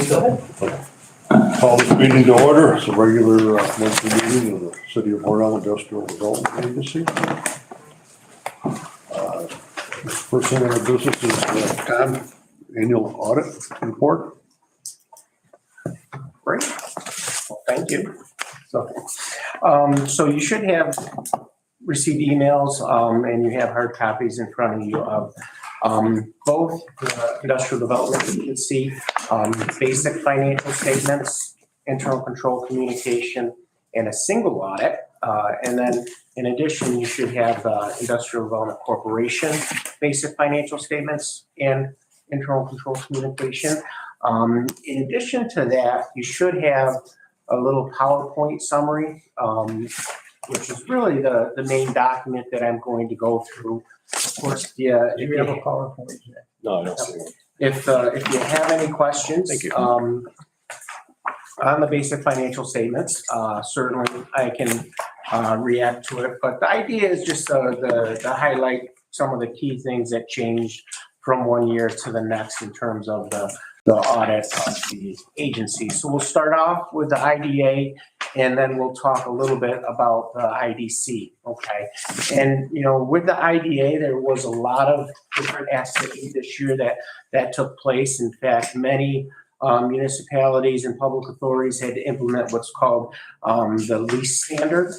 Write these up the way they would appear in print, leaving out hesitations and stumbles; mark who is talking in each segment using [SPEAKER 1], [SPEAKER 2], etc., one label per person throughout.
[SPEAKER 1] Call this meeting to order. It's a regular monthly meeting of the City of Hornell Industrial Development Agency. First thing on the business is Tom, annual audit report.
[SPEAKER 2] Great. Well, thank you. So you should have received emails and you have hard copies in front of you of both the Industrial Development Agency, basic financial statements, internal control communication, and a single audit. And then in addition, you should have Industrial Development Corporation, basic financial statements and internal control communication. In addition to that, you should have a little PowerPoint summary, which is really the main document that I'm going to go through. Of course, if you have a PowerPoint.
[SPEAKER 1] No, I don't see one.
[SPEAKER 2] If you have any questions,
[SPEAKER 1] Thank you.
[SPEAKER 2] On the basic financial statements, certainly I can react to it. But the idea is just to highlight some of the key things that changed from one year to the next in terms of the audit of the agency. So we'll start off with the IDA, and then we'll talk a little bit about the IDC, okay? And, you know, with the IDA, there was a lot of different activity this year that took place. In fact, many municipalities and public authorities had to implement what's called the lease standard.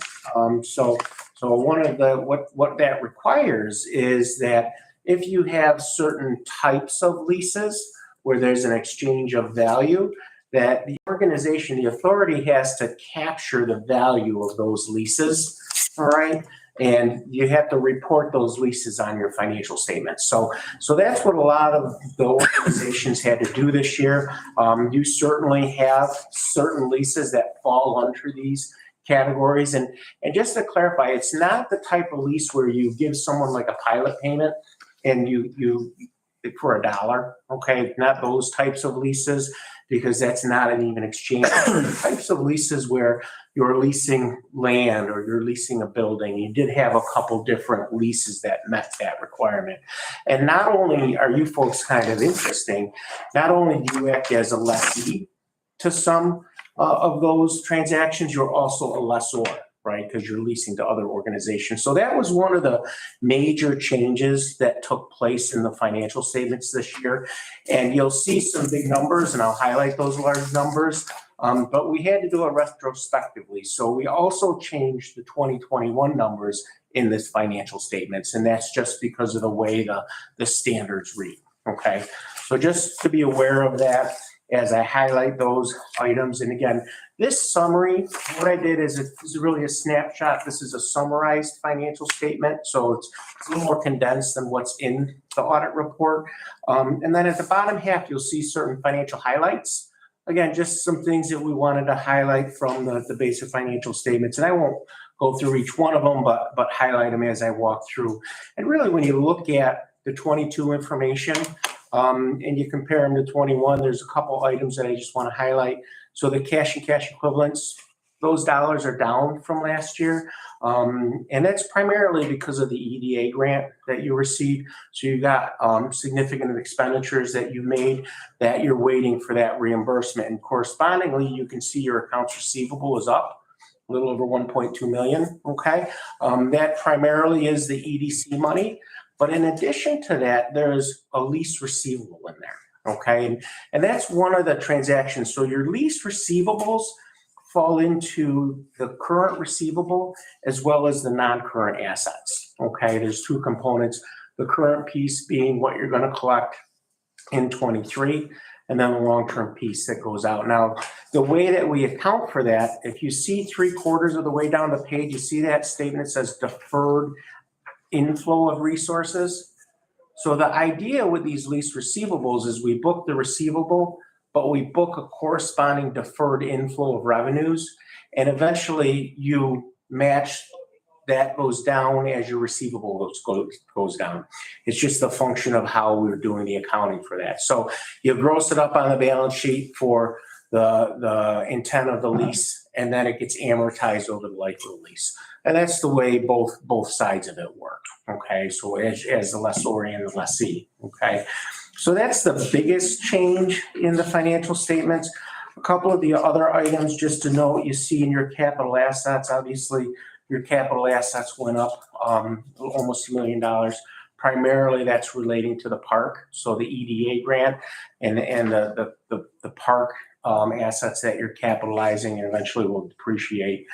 [SPEAKER 2] So one of the, what that requires is that if you have certain types of leases where there's an exchange of value, that the organization, the authority has to capture the value of those leases, all right? And you have to report those leases on your financial statements. So that's what a lot of the organizations had to do this year. You certainly have certain leases that fall under these categories. And just to clarify, it's not the type of lease where you give someone like a pilot payment and you for $1, okay? Not those types of leases, because that's not an even exchange. Types of leases where you're leasing land or you're leasing a building. You did have a couple different leases that met that requirement. And not only are you folks kind of interesting, not only do you act as a lessee to some of those transactions, you're also a lessor, right? Because you're leasing to other organizations. So that was one of the major changes that took place in the financial statements this year. And you'll see some big numbers, and I'll highlight those large numbers. But we had to do it retrospectively. So we also changed the 2021 numbers in this financial statements, and that's just because of the way the standards read, okay? So just to be aware of that as I highlight those items. And again, this summary, what I did is it's really a snapshot. This is a summarized financial statement. So it's a little more condensed than what's in the audit report. And then at the bottom half, you'll see certain financial highlights. Again, just some things that we wanted to highlight from the basic financial statements. And I won't go through each one of them, but highlight them as I walk through. And really, when you look at the 22 information, and you compare them to 21, there's a couple items that I just want to highlight. So the cash and cash equivalents, those dollars are down from last year. And that's primarily because of the EDA grant that you received. So you got significant expenditures that you made that you're waiting for that reimbursement. And correspondingly, you can see your accounts receivable is up a little over 1.2 million, okay? That primarily is the EDC money. But in addition to that, there's a lease receivable in there, okay? And that's one of the transactions. So your lease receivables fall into the current receivable as well as the non-current assets, okay? There's two components, the current piece being what you're gonna collect in 23, and then the long-term piece that goes out. Now, the way that we account for that, if you see 3/4 of the way down the page, you see that statement that says deferred inflow of resources. So the idea with these lease receivables is we book the receivable, but we book a corresponding deferred inflow of revenues, and eventually you match that goes down as your receivable goes down. It's just a function of how we're doing the accounting for that. So you gross it up on the balance sheet for the intent of the lease, and then it gets amortized over the life of the lease. And that's the way both sides of it work, okay? So as the lessor and the lessee, okay? So that's the biggest change in the financial statements. A couple of the other items, just to note, you see in your capital assets, obviously, your capital assets went up almost $1 million. Primarily, that's relating to the park, so the EDA grant and the park assets that you're capitalizing and eventually will depreciate.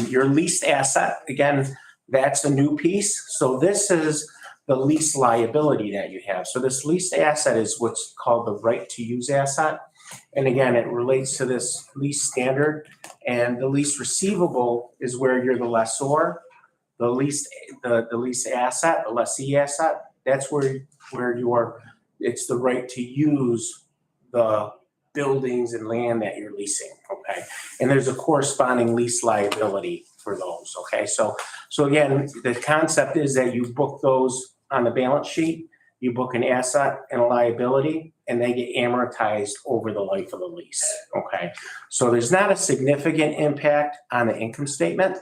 [SPEAKER 2] Your leased asset, again, that's a new piece. So this is the lease liability that you have. So this leased asset is what's called the right to use asset. And again, it relates to this lease standard, and the lease receivable is where you're the lessor. The lease asset, the lessee asset, that's where it's the right to use the buildings and land that you're leasing, okay? And there's a corresponding lease liability for those, okay? So again, the concept is that you book those on the balance sheet, you book an asset and a liability, and they get amortized over the life of the lease, okay? So there's not a significant impact on the income statement.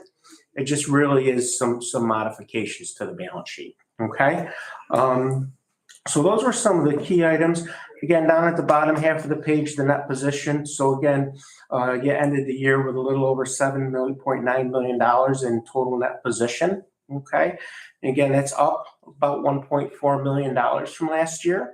[SPEAKER 2] It just really is some modifications to the balance sheet, okay? So those were some of the key items. Again, down at the bottom half of the page, the net position. So again, you ended the year with a little over $7.9 million in total net position, okay? And again, that's up about $1.4 million from last year.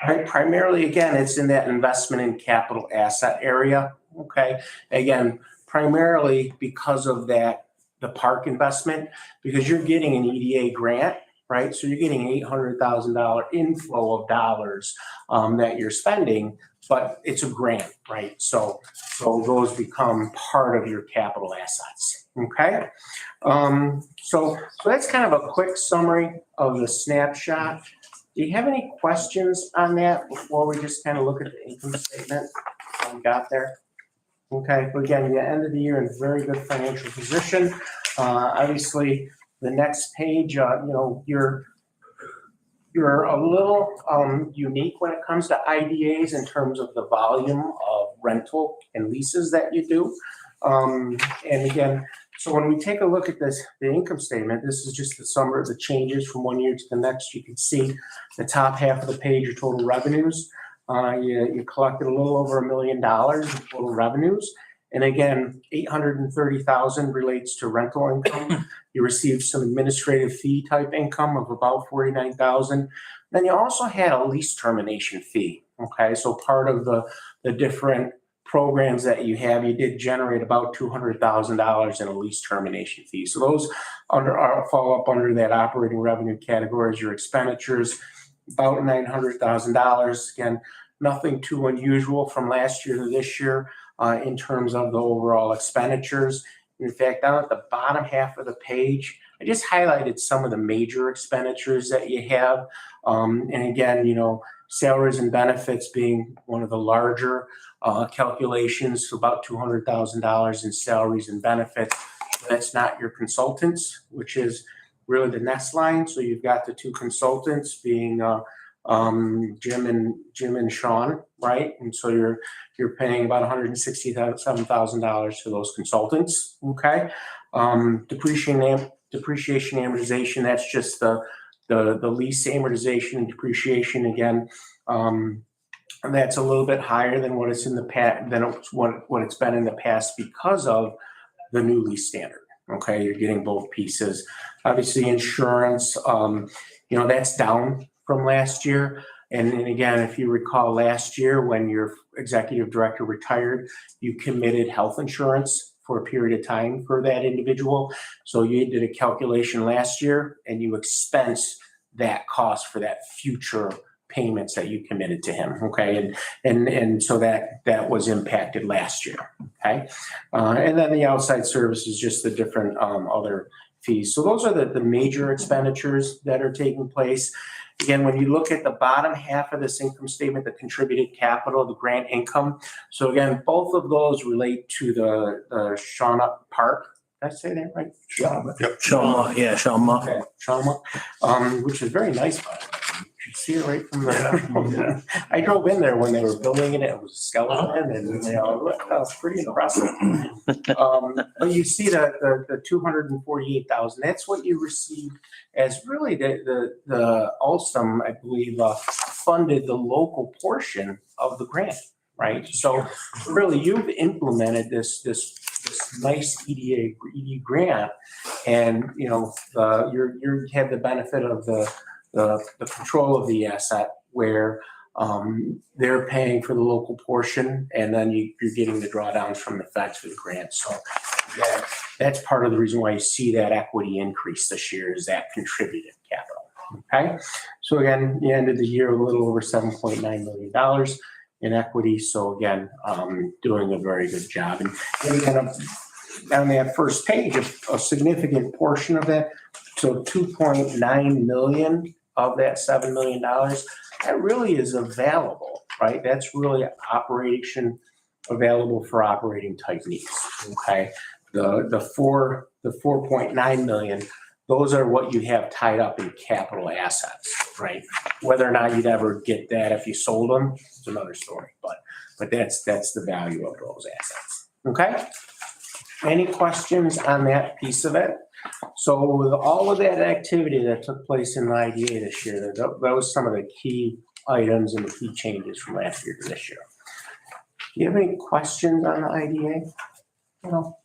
[SPEAKER 2] Right? Primarily, again, it's in that investment in capital asset area, okay? Again, primarily because of that, the park investment, because you're getting an EDA grant, right? So you're getting $800,000 inflow of dollars that you're spending, but it's a grant, right? So those become part of your capital assets, okay? So that's kind of a quick summary of the snapshot. Do you have any questions on that before we just kind of look at the income statement we got there? Okay, but again, the end of the year in very good financial position. Obviously, the next page, you're a little unique when it comes to IDAs in terms of the volume of rental and leases that you do. And again, so when we take a look at this, the income statement, this is just the summary of the changes from one year to the next. You can see the top half of the page, your total revenues. You collected a little over $1 million in total revenues. And again, $830,000 relates to rental income. You received some administrative fee type income of about $49,000. Then you also had a lease termination fee. Okay, so part of the different programs that you have, you did generate about $200,000 in a lease termination fee. So those fall up under that operating revenue category as your expenditures, about $900,000. Again, nothing too unusual from last year to this year in terms of the overall expenditures. In fact, down at the bottom half of the page, I just highlighted some of the major expenditures that you have. And again, salaries and benefits being one of the larger calculations, so about $200,000 in salaries and benefits. That's not your consultants, which is really the next line. So you've got the two consultants being Jim and Sean, right? And so you're paying about $167,000 for those consultants. Okay. Depreciation amortization, that's just the lease amortization and depreciation again. And that's a little bit higher than what it's in the past, than what it's been in the past because of the new lease standard. Okay, you're getting both pieces. Obviously, insurance, that's down from last year. And again, if you recall last year when your executive director retired, you committed health insurance for a period of time for that individual. So you did a calculation last year and you expense that cost for that future payments that you committed to him. Okay. And so that was impacted last year. Okay. And then the outside service is just the different other fees. So those are the major expenditures that are taking place. Again, when you look at the bottom half of this income statement, the contributed capital, the grant income. So again, both of those relate to the Shauna Park. Did I say that right?
[SPEAKER 3] Shauna. Yep. Shauna. Yeah, Shauna.
[SPEAKER 2] Okay, Shauna, which is very nice, by the way. You see it right from the, I drove in there when they were building it. It was a skeleton and they all, that was pretty impressive. But you see the 248,000, that's what you received as really the Alstom, I believe, funded the local portion of the grant, right? So really you've implemented this nice ED grant, and you have the benefit of the control of the asset where they're paying for the local portion, and then you're getting the drawdowns from the feds for the grant. So that's part of the reason why you see that equity increase this year, is that contributed capital. Okay, so again, you ended the year with a little over $7.9 million in equity. So again, doing a very good job. And kind of on that first page, a significant portion of that, so 2.9 million of that $7 million, that really is available, right? That's really available for operating type needs. Okay, the 4.9 million, those are what you have tied up in capital assets, right? Whether or not you'd ever get that if you sold them, it's another story. But that's the value of those assets. Okay. Any questions on that piece of it? So with all of that activity that took place in the IDA this year, that was some of the key items and the key changes from last year to this year. Do you have any questions on the IDA? No.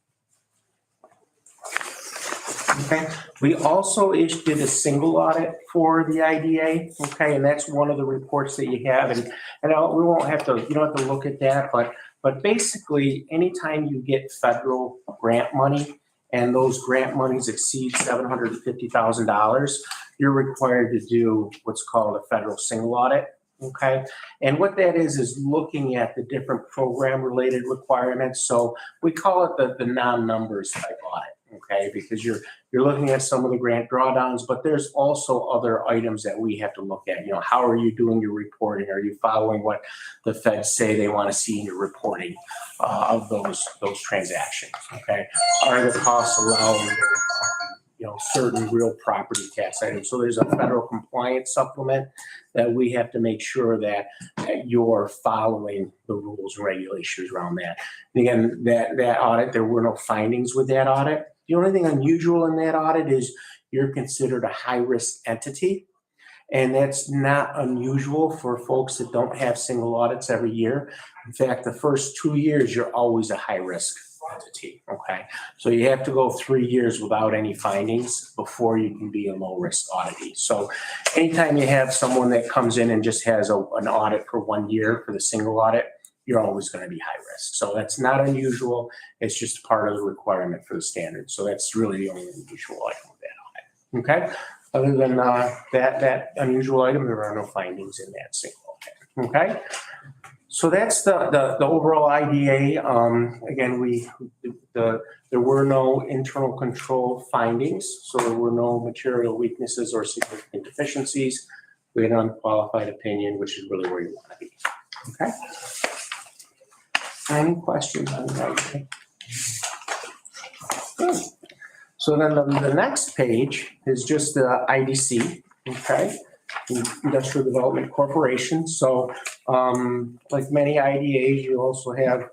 [SPEAKER 2] Okay. We also did a single audit for the IDA. Okay, and that's one of the reports that you have, and we won't have to. You don't have to look at that, but basically, anytime you get federal grant money and those grant monies exceed $750,000, you're required to do what's called a federal single audit. Okay, and what that is looking at the different program-related requirements. So we call it the non-numbers type audit. Okay, because you're looking at some of the grant drawdowns, but there's also other items that we have to look at. How are you doing your reporting? Are you following what the feds say they want to see in your reporting of those transactions? Okay, are the costs allowing certain real property tax items? So there's a federal compliance supplement that we have to make sure that you're following the rules and regulations around that. And again, that audit, there were no findings with that audit. The only thing unusual in that audit is you're considered a high-risk entity, and that's not unusual for folks that don't have single audits every year. In fact, the first 2 years, you're always a high-risk entity, okay? So you have to go 3 years without any findings before you can be a low-risk auditee. So anytime you have someone that comes in and just has an audit for 1 year for the single audit, you're always going to be high risk. So that's not unusual. It's just part of the requirement for the standard. So that's really the only unusual item of that audit. Okay. Other than that unusual item, there are no findings in that single audit. Okay. So that's the overall IDA. Again, there were no internal control findings, so there were no material weaknesses or significant deficiencies. We had an unqualified opinion, which is really where you want to be. Okay. Any questions on that? Good. So then the next page is just the IDC, okay, Industrial Development Corporation. So like many IDAs, you also have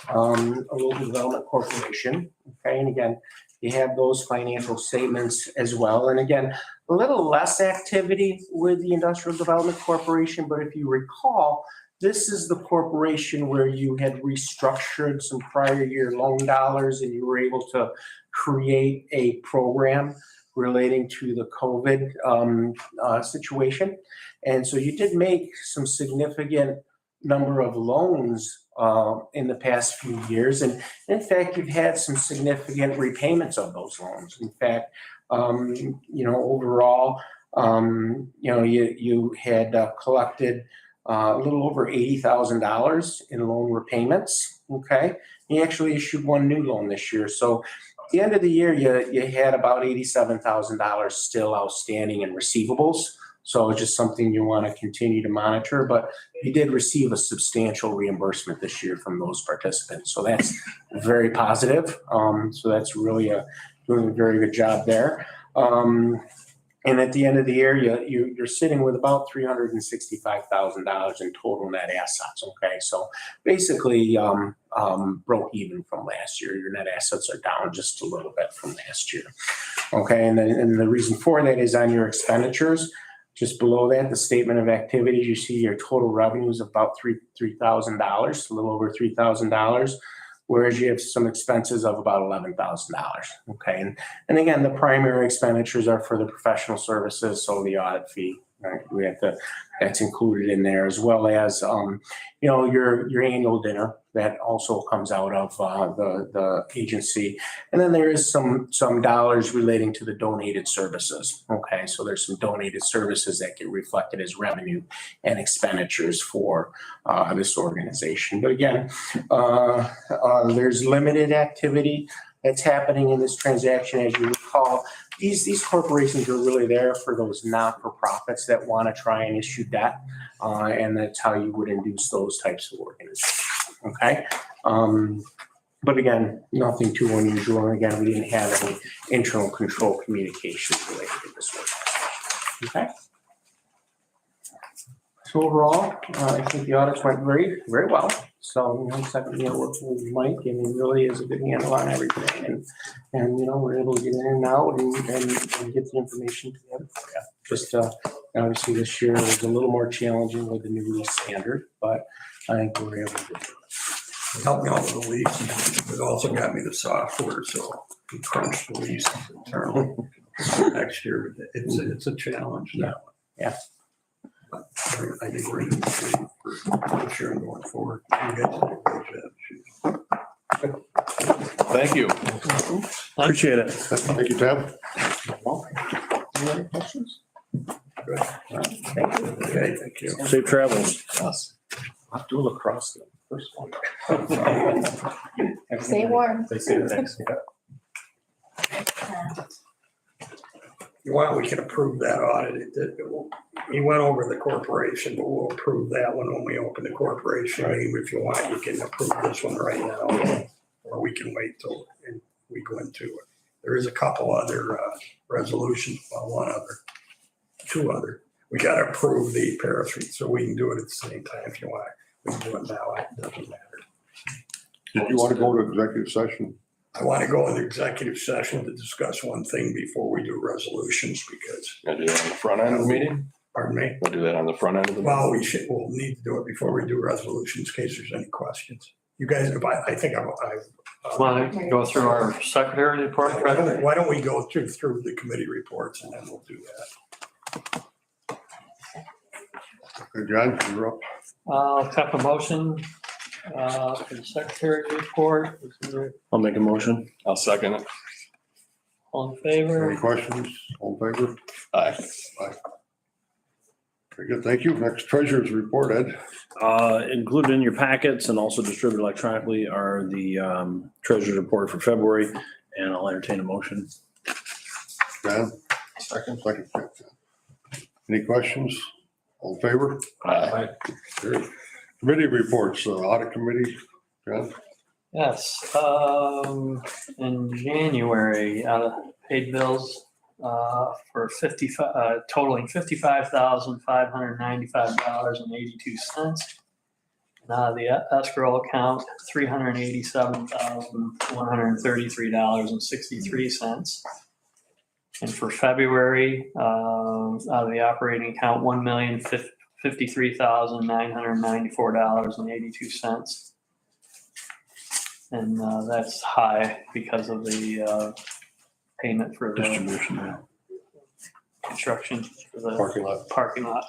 [SPEAKER 2] a local development corporation, okay, and again, you have those financial statements as well. And again, a little less activity with the Industrial Development Corporation, but if you recall, this is the corporation where you had restructured some prior year loan dollars and you were able to create a program relating to the COVID situation. And so you did make some significant number of loans in the past few years. And in fact, you've had some significant repayments of those loans. In fact, overall, you had collected a little over $80,000 in loan repayments. Okay, you actually issued one new loan this year. So at the end of the year, you had about $87,000 still outstanding in receivables. So it's just something you want to continue to monitor. But you did receive a substantial reimbursement this year from those participants. So that's very positive. So that's really doing a very good job there. And at the end of the year, you're sitting with about $365,000 in total net assets. Okay, so basically broke even from last year. Your net assets are down just a little bit from last year. Okay, and the reason for that is on your expenditures. Just below that, the statement of activities, you see your total revenues of about $3,000, a little over $3,000. Whereas you have some expenses of about $11,000. Okay, and again, the primary expenditures are for the professional services, so the audit fee, right? That's included in there, as well as your annual dinner that also comes out of the agency, and then there is some dollars relating to the donated services. Okay, so there's some donated services that get reflected as revenue and expenditures for this organization. But again, there's limited activity that's happening in this transaction. As you recall, these corporations are really there for those not-for-profits that want to try and issue debt, and that's how you would induce those types of organizations. Okay, but again, nothing too unusual. And again, we didn't have any internal control communications related to this organization. Okay. So overall, I think the audits went very, very well. So, second year working with Mike, and he really is a good handle on everything. And we're able to get in and out and get the information together for you. Just obviously this year was a little more challenging with the new lease standard, but I think we're able to do it.
[SPEAKER 3] Helped me out with the lease. It also got me the software, so we crunched the lease internally. Next year, it's a challenge now.
[SPEAKER 2] Yeah.
[SPEAKER 3] But I think we're in the city for this year and going forward. You guys did a great job.
[SPEAKER 4] Thank you.
[SPEAKER 5] Appreciate it.
[SPEAKER 1] Thank you, Tab.
[SPEAKER 2] Any other questions?
[SPEAKER 3] Good.
[SPEAKER 2] Thank you.
[SPEAKER 3] Okay, thank you.
[SPEAKER 5] Safe travels.
[SPEAKER 2] Yes. I'll do lacrosse the first one.
[SPEAKER 6] Stay warm.
[SPEAKER 2] They say thanks.
[SPEAKER 3] You want, we can approve that audit. He went over the corporation, but we'll approve that one when we open the corporation. I mean, if you want, you can approve this one right now, or we can wait till we go into it. There is a couple other resolutions, well, two other. We got to approve the parachute, so we can do it at the same time if you want. We can do it now, it doesn't matter.
[SPEAKER 1] Did you want to go to executive session?
[SPEAKER 3] I want to go into executive session to discuss one thing before we do resolutions because,
[SPEAKER 4] Gonna do that on the front end of the meeting?
[SPEAKER 3] pardon me?
[SPEAKER 4] We'll do that on the front end of the meeting?
[SPEAKER 3] Well, we'll need to do it before we do resolutions in case there's any questions. You guys, I think
[SPEAKER 5] Want to go through our secretary report? Fred?
[SPEAKER 3] why don't we go through the committee reports and then we'll do that.
[SPEAKER 1] Okay, John, you're up.
[SPEAKER 5] I'll accept a motion for the secretary report. I'll make a motion.
[SPEAKER 4] I'll second it.
[SPEAKER 5] All in favor?
[SPEAKER 1] Any questions? All in favor?
[SPEAKER 4] Aye.
[SPEAKER 1] Very good, thank you. Next, treasurer's report, Ed.
[SPEAKER 5] Included in your packets and also distributed electronically are the treasurer's report for February, and I'll entertain a motion.
[SPEAKER 1] John? Second. Any questions? All in favor?
[SPEAKER 4] Aye.
[SPEAKER 1] Great. Committee reports, audit committee, John?
[SPEAKER 5] Yes, in January, paid bills for totaling $55,595.82. The escrow account, $387,133.63. And for February, out of the operating account, $1,053,994.82. And that's high because of the payment for the
[SPEAKER 1] Distribution.
[SPEAKER 5] construction for the
[SPEAKER 1] Parking lot.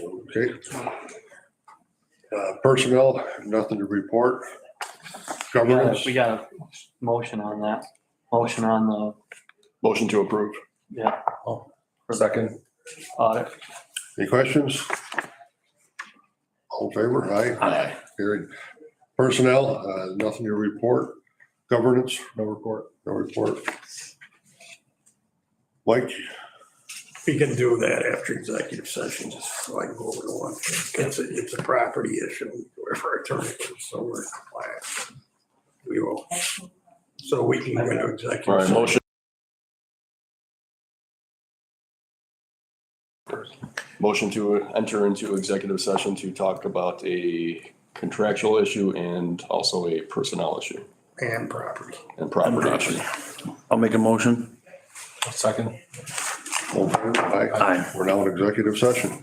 [SPEAKER 1] Okay. Personnel, nothing to report. Governance.
[SPEAKER 5] We got a motion on that. Motion on the,
[SPEAKER 4] Motion to approve.
[SPEAKER 5] yeah.
[SPEAKER 4] Oh,
[SPEAKER 5] for the
[SPEAKER 4] second.
[SPEAKER 5] Audit.
[SPEAKER 1] Any questions? All in favor? Aye.
[SPEAKER 4] Aye.
[SPEAKER 1] Carried. Personnel, nothing to report. Governance, no report. Mike,
[SPEAKER 3] We can do that after executive session, just so I can go over the one. It's a property issue, wherever attorney is, so we're in compliance. We will, so we can go into executive
[SPEAKER 4] All right,
[SPEAKER 3] session.
[SPEAKER 4] motion Motion to enter into executive session to talk about a contractual issue and also a personnel issue
[SPEAKER 3] And property.
[SPEAKER 4] and property issue.
[SPEAKER 5] I'll make a motion.
[SPEAKER 6] Second.
[SPEAKER 1] All in favor? Aye.
[SPEAKER 5] Aye.
[SPEAKER 1] We're now in executive session.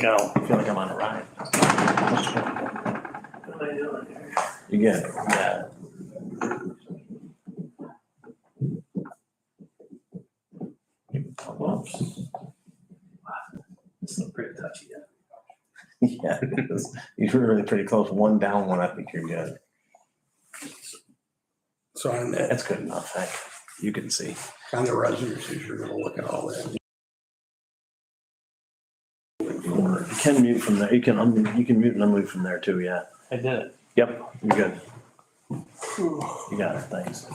[SPEAKER 5] like I feel like I'm on a ride. You get it? Yeah.
[SPEAKER 6] It's still pretty touchy, yeah.
[SPEAKER 5] Yeah, it is. You're really pretty close. One down, one, I think you're good.
[SPEAKER 3] So on that,
[SPEAKER 5] That's good enough. Heck, you can see.
[SPEAKER 3] on the resolutions, you're gonna look at all that.
[SPEAKER 5] You can mute from there. You can mute and unmute from there too, yeah.
[SPEAKER 6] I did it.
[SPEAKER 5] Yep, you're good. You got it, thanks.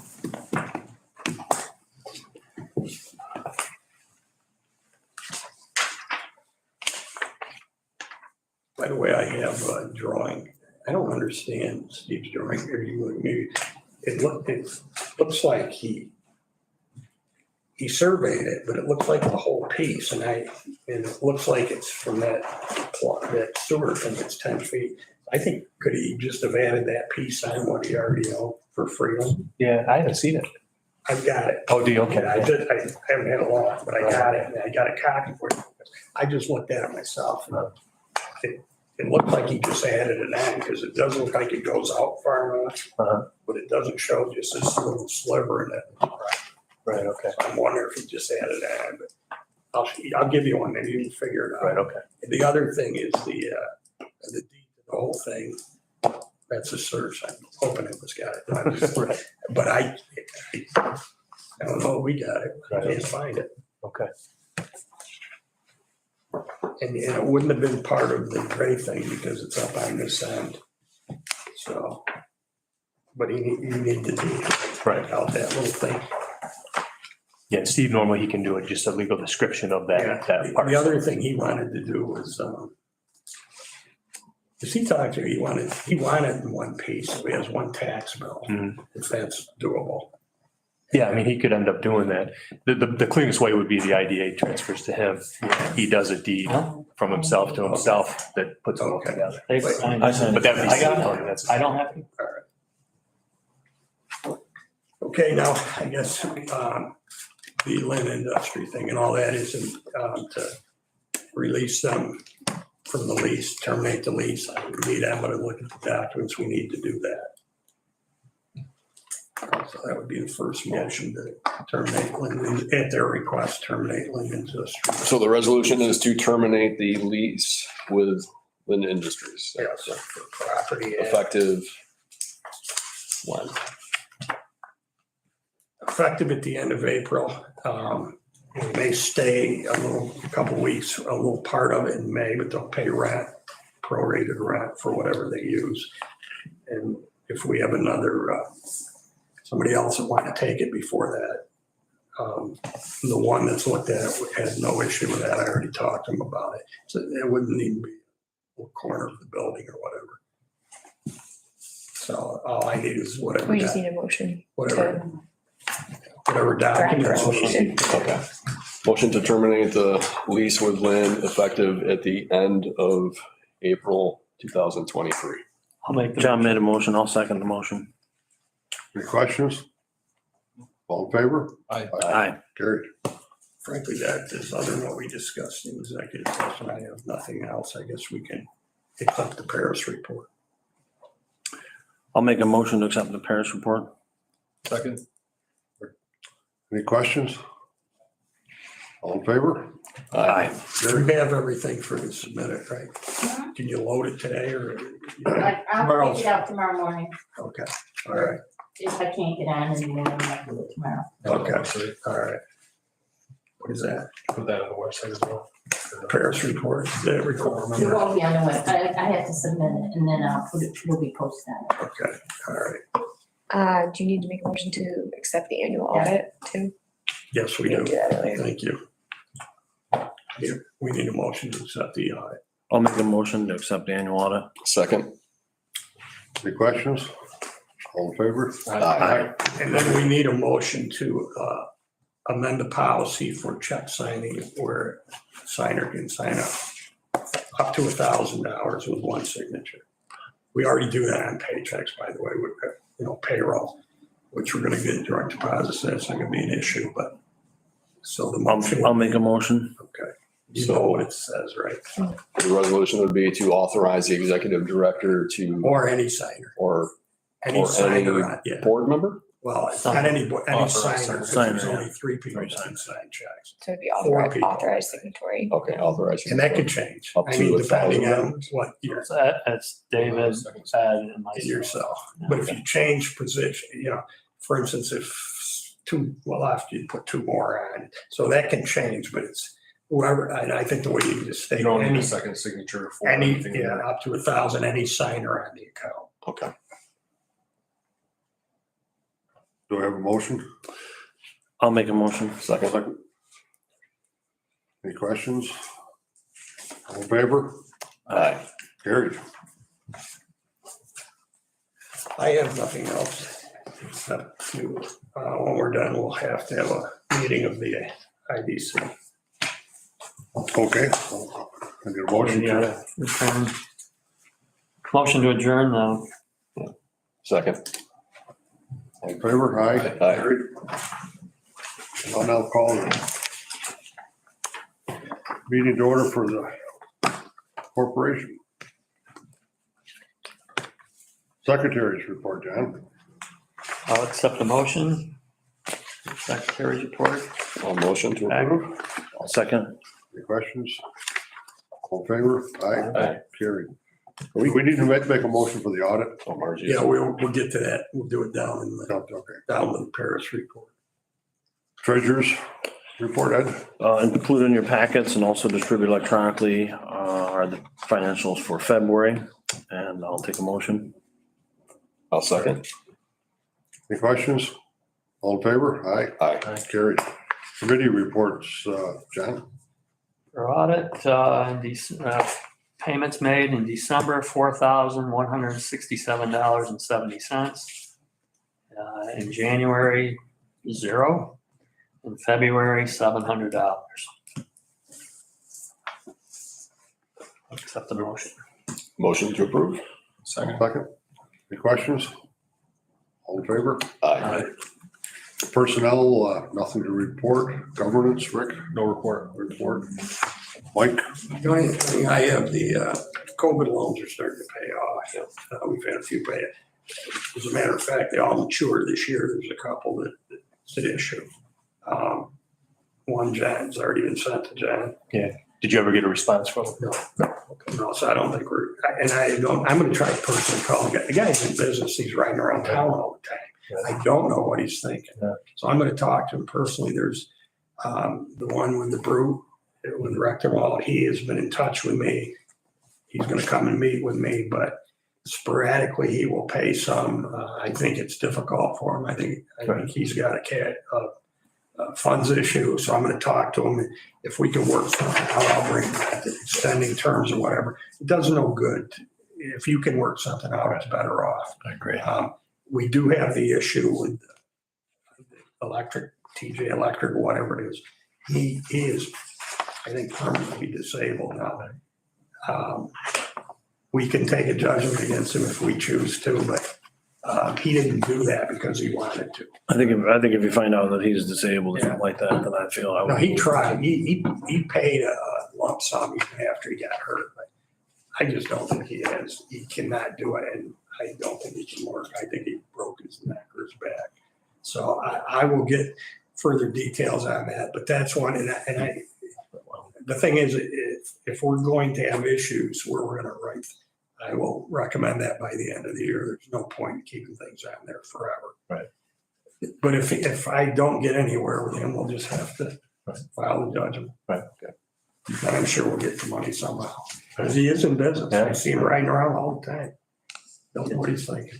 [SPEAKER 3] By the way, I have a drawing. I don't understand Steve's drawing here. Maybe it looks like he surveyed it, but it looks like the whole piece, and it looks like it's from that sewer thing, it's 10 feet. I think, could he just have added that piece on what he already owned for freedom?
[SPEAKER 6] Yeah, I haven't seen it.
[SPEAKER 3] I've got it.
[SPEAKER 6] Oh, do you? Okay.
[SPEAKER 3] I haven't had a long, but I got it, and I got a copy for you. I just looked at it myself, and it looked like he just added it on, because it doesn't look like it goes out far enough, but it doesn't show just this little sliver in it.
[SPEAKER 6] Right, okay.
[SPEAKER 3] So I'm wondering if he just added it on, but I'll give you one, maybe you can figure it out.
[SPEAKER 6] Right, okay.
[SPEAKER 3] The other thing is the deed to the whole thing. That's a search. I'm hoping it was got it done.
[SPEAKER 6] Right.
[SPEAKER 3] But I don't know, we got it. I can't find it.
[SPEAKER 6] Okay.
[SPEAKER 3] And it wouldn't have been part of the gray thing because it's up on this end. So, but you need to do
[SPEAKER 6] Right.
[SPEAKER 3] out that little thing.
[SPEAKER 6] Yeah, and Steve, normally he can do it, just a legal description of that part.
[SPEAKER 3] The other thing he wanted to do was, because he talked to me, he wanted one piece, so he has one tax bill,
[SPEAKER 6] Mhm.
[SPEAKER 3] if that's doable.
[SPEAKER 6] Yeah, I mean, he could end up doing that. The cleanest way would be the IDA transfers to him. He does a deed from himself to himself that puts them all
[SPEAKER 3] Okay.
[SPEAKER 6] together.
[SPEAKER 5] I signed
[SPEAKER 6] But that would be.
[SPEAKER 7] I got it.
[SPEAKER 6] Steve, that's-
[SPEAKER 7] I don't have it.
[SPEAKER 3] Okay, now, I guess, the Lynn industry thing and all that isn't, to release them from the lease, terminate the lease. I need Emma to look at the documents. We need to do that. So that would be the first motion to terminate Lynn, at their request, terminate Lynn Industries.
[SPEAKER 4] So the resolution is to terminate the lease with Lynn Industries.
[SPEAKER 3] Yes, for property. and-
[SPEAKER 4] Effective when?
[SPEAKER 3] Effective at the end of April. We may stay a couple weeks, a little part of it in May, but they'll pay rent, prorated rent for whatever they use. And if we have another, somebody else that want to take it before that, the one that's looked at it has no issue with that. I already talked to him about it. So it wouldn't even be a little corner of the building or whatever. So all I need is whatever.
[SPEAKER 8] We just need a motion
[SPEAKER 3] Whatever.
[SPEAKER 8] to
[SPEAKER 3] Whatever
[SPEAKER 8] draft a
[SPEAKER 3] documents.
[SPEAKER 8] resolution.
[SPEAKER 4] Okay. Motion to terminate the lease with Lynn effective at the end of April 2023.
[SPEAKER 6] I'll make the.
[SPEAKER 5] John made a motion. I'll second the motion.
[SPEAKER 1] Any questions? All in favor?
[SPEAKER 5] Aye.
[SPEAKER 1] Carried.
[SPEAKER 3] Frankly, that is other than what we discussed in executive session. I have nothing else. I guess we can accept the Paris report.
[SPEAKER 5] I'll make a motion to accept the Paris report.
[SPEAKER 4] Second.
[SPEAKER 1] Any questions? All in favor?
[SPEAKER 5] Aye.
[SPEAKER 3] You have everything for to submit it, right? Can you load it today or?
[SPEAKER 9] I'll take it out tomorrow morning.
[SPEAKER 3] Okay, all right,
[SPEAKER 9] If I can't get on in the morning, I'll do it tomorrow.
[SPEAKER 3] okay, all right. What is that?
[SPEAKER 6] Put that on the website as well.
[SPEAKER 3] Paris report, the report.
[SPEAKER 9] It won't be on the web. I have to submit it and then I'll put it, it'll be posted on it.
[SPEAKER 3] Okay, all right.
[SPEAKER 8] Do you need to make a motion to accept the annual audit too?
[SPEAKER 3] Yes, we
[SPEAKER 8] We can
[SPEAKER 3] do.
[SPEAKER 8] do that earlier.
[SPEAKER 3] Thank you. Yeah, we need a motion to accept the audit.
[SPEAKER 5] I'll make a motion to accept the annual audit.
[SPEAKER 4] Second.
[SPEAKER 1] Any questions? All in favor?
[SPEAKER 4] Aye.
[SPEAKER 3] And then we need a motion to amend the policy for check signing where signer can sign up to $1,000 with one signature. We already do that on paychecks, by the way, with, payroll, which we're gonna get direct deposits. That's not gonna be an issue, but so the motion.
[SPEAKER 5] I'll make a motion.
[SPEAKER 3] Okay, You know what it says, right?
[SPEAKER 4] The resolution would be to authorize the executive director to,
[SPEAKER 3] Or any signer,
[SPEAKER 4] or
[SPEAKER 3] any
[SPEAKER 4] Or
[SPEAKER 3] signer,
[SPEAKER 4] any
[SPEAKER 3] yeah.
[SPEAKER 4] board member?
[SPEAKER 3] Well, it's not any signer, because
[SPEAKER 5] Signer,
[SPEAKER 3] there's
[SPEAKER 5] yeah.
[SPEAKER 3] only 3 people that can sign checks.
[SPEAKER 8] So it'd be
[SPEAKER 3] Four
[SPEAKER 8] authorized,
[SPEAKER 3] people.
[SPEAKER 8] authorized signatory.
[SPEAKER 4] Okay, authorized.
[SPEAKER 3] And that could change.
[SPEAKER 4] Up
[SPEAKER 3] I
[SPEAKER 4] to
[SPEAKER 3] mean,
[SPEAKER 4] 1,000
[SPEAKER 3] depending on
[SPEAKER 4] members?
[SPEAKER 3] what you're,
[SPEAKER 6] That's David, Ed, and
[SPEAKER 3] in
[SPEAKER 6] myself.
[SPEAKER 3] yourself. But if you change position, for instance, if after you put 2 more on, so that can change, but it's whoever, and I think the way you just state,
[SPEAKER 7] You don't need
[SPEAKER 3] any,
[SPEAKER 7] a second signature for
[SPEAKER 3] any,
[SPEAKER 7] anything.
[SPEAKER 3] up to 1,000, any signer on the account.
[SPEAKER 4] Okay.
[SPEAKER 1] Do I have a motion?
[SPEAKER 5] I'll make a motion.
[SPEAKER 4] Second.
[SPEAKER 1] Any questions? All in favor?
[SPEAKER 4] Aye.
[SPEAKER 1] Carried.
[SPEAKER 3] I have nothing else. Except to, when we're done, we'll have to have a meeting of the IDC.
[SPEAKER 1] Okay. I get a motion to,
[SPEAKER 10] Motion to adjourn now.
[SPEAKER 4] Second.
[SPEAKER 1] all in favor? Aye.
[SPEAKER 4] Aye.
[SPEAKER 1] Carried. I'll now call the meeting to order for the corporation. Secretary's report, John.
[SPEAKER 10] I'll accept the motion. Secretary's report.
[SPEAKER 4] All motion to approve?
[SPEAKER 5] I'll second.
[SPEAKER 1] Any questions? All in favor? Aye.
[SPEAKER 4] Aye.
[SPEAKER 1] Carried. We need to make a motion for the audit.
[SPEAKER 4] Oh, Margie.
[SPEAKER 3] Yeah, we'll get to that. We'll do it down in the,
[SPEAKER 1] Okay.
[SPEAKER 3] down in the Paris report.
[SPEAKER 1] Treasurer's report, Ed.
[SPEAKER 5] Included in your packets and also distributed electronically are the financials for February, and I'll take a motion.
[SPEAKER 4] I'll second.
[SPEAKER 1] Any questions? All in favor? Aye.
[SPEAKER 4] Aye.
[SPEAKER 1] Carried. Committee reports, John.
[SPEAKER 10] For audit, payments made in December, $4,167.70. In January, 0. In February, $700. Accept the motion.
[SPEAKER 4] Motion to approve?
[SPEAKER 7] Second.
[SPEAKER 1] Second. Any questions? All in favor?
[SPEAKER 4] Aye.
[SPEAKER 1] Personnel, nothing to report. Governance, Rick,
[SPEAKER 7] No report.
[SPEAKER 1] report. Mike,
[SPEAKER 3] The only thing I have, the COVID loans are starting to pay off. We've had a few pay. As a matter of fact, they all mature this year. There's a couple that's an issue. One John's already been sent to John.
[SPEAKER 6] Did you ever get a response from him?
[SPEAKER 3] No, so I don't think I'm gonna try to personally call him. The guy's in business. He's riding around town all the time. I don't know what he's thinking.
[SPEAKER 6] Yeah.
[SPEAKER 3] So I'm gonna talk to him personally. There's the one with the brew, with the Rector, he has been in touch with me. He's gonna come and meet with me, but sporadically he will pay some. I think it's difficult for him. I think he's got a funds issue, so I'm gonna talk to him. If we can work something out, I'll bring that, extending terms or whatever. It does no good. If you can work something out, it's better off.
[SPEAKER 6] I agree.
[SPEAKER 3] We do have the issue with electric, TJ Electric, or whatever it is. He is, I think, permanently disabled now. We can take a judgment against him if we choose to, but he didn't do that because he wanted to.
[SPEAKER 5] I think if you find out that he's disabled or something like that, then I feel I would.
[SPEAKER 3] No, he tried. He paid a lump sum even after he got hurt, but I just don't think he cannot do it, and I don't think he can work. I think he broke his neck or his back. So I will get further details on that, but that's one, the thing is, if we're going to have issues where we're gonna write, I will recommend that by the end of the year. There's no point in keeping things on there forever.
[SPEAKER 6] Right.
[SPEAKER 3] But if I don't get anywhere with him, we'll just have to file the judgment.
[SPEAKER 6] Right. Okay.
[SPEAKER 3] But I'm sure we'll get the money somehow, because he is in business. I see him riding around all the time. Don't know what he's thinking.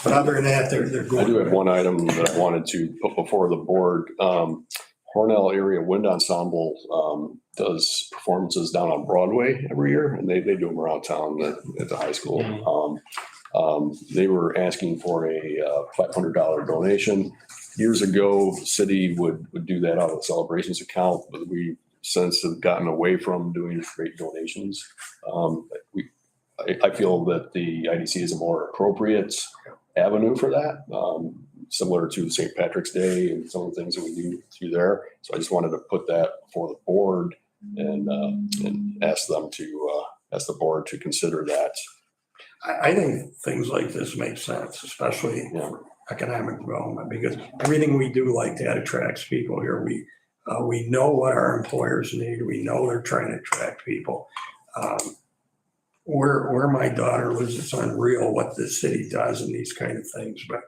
[SPEAKER 3] But other than that, they're good.
[SPEAKER 4] I do have one item that I wanted to put before the board. Hornell Area Wind Ensemble does performances down on Broadway every year, and they do them around town at the high school. They were asking for a $500 donation. Years ago, the city would do that out of the celebrations account, but we since have gotten away from doing straight donations. I feel that the IDC is a more appropriate avenue for that. similar to St. Patrick's Day and some of the things that we do through there. So I just wanted to put that before the board and ask them to, ask the board to consider that.
[SPEAKER 3] I think things like this make sense, especially
[SPEAKER 4] Yeah.
[SPEAKER 3] for economic development, because everything we do like that attracts people here. We know what our employers need. We know they're trying to attract people. Where my daughter lives, it's unreal what this city does and these kind of things, but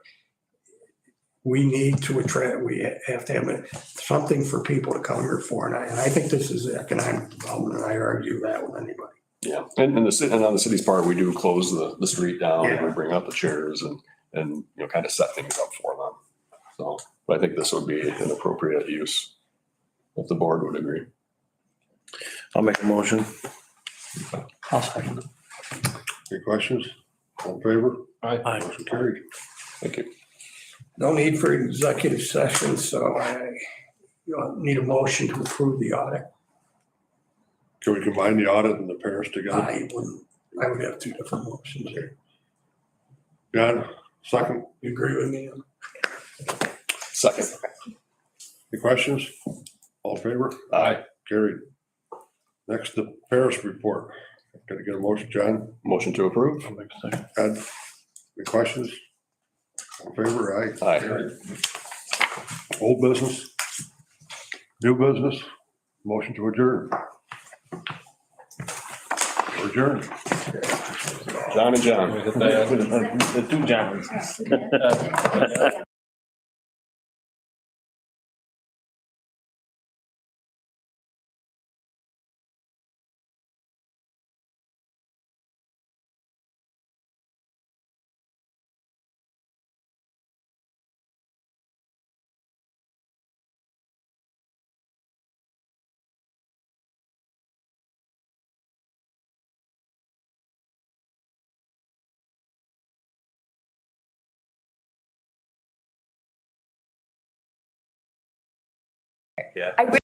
[SPEAKER 3] we need to attract, we have to have something for people to come here for. And I think this is economic development, and I argue that with anybody.
[SPEAKER 4] Yeah, and on the city's part, we do close the street down and we bring up the chairs and, you know, kind of set things up for them. So, but I think this would be an appropriate use if the board would agree.
[SPEAKER 5] I'll make a motion.
[SPEAKER 10] I'll second it.
[SPEAKER 1] Any questions? All in favor?
[SPEAKER 5] Aye.
[SPEAKER 1] Motion carried.
[SPEAKER 4] Thank you.
[SPEAKER 3] No need for executive session, so I need a motion to approve the audit.
[SPEAKER 1] Can we combine the audit and the Paris together?
[SPEAKER 3] I would have two different motions here.
[SPEAKER 1] John, second.
[SPEAKER 3] You agree with me?
[SPEAKER 4] Second.
[SPEAKER 1] Any questions? All in favor?
[SPEAKER 4] Aye.
[SPEAKER 1] Carried. Next, the Paris report. Can I get a motion, John?
[SPEAKER 4] Motion to approve?
[SPEAKER 5] I'll make a second.
[SPEAKER 1] Ed? Any questions? All in favor? Aye.
[SPEAKER 4] Aye.
[SPEAKER 1] Carried. Old business? New business? Motion to adjourn. We're adjourned.
[SPEAKER 4] John and John.
[SPEAKER 5] The two Johns.
[SPEAKER 8] I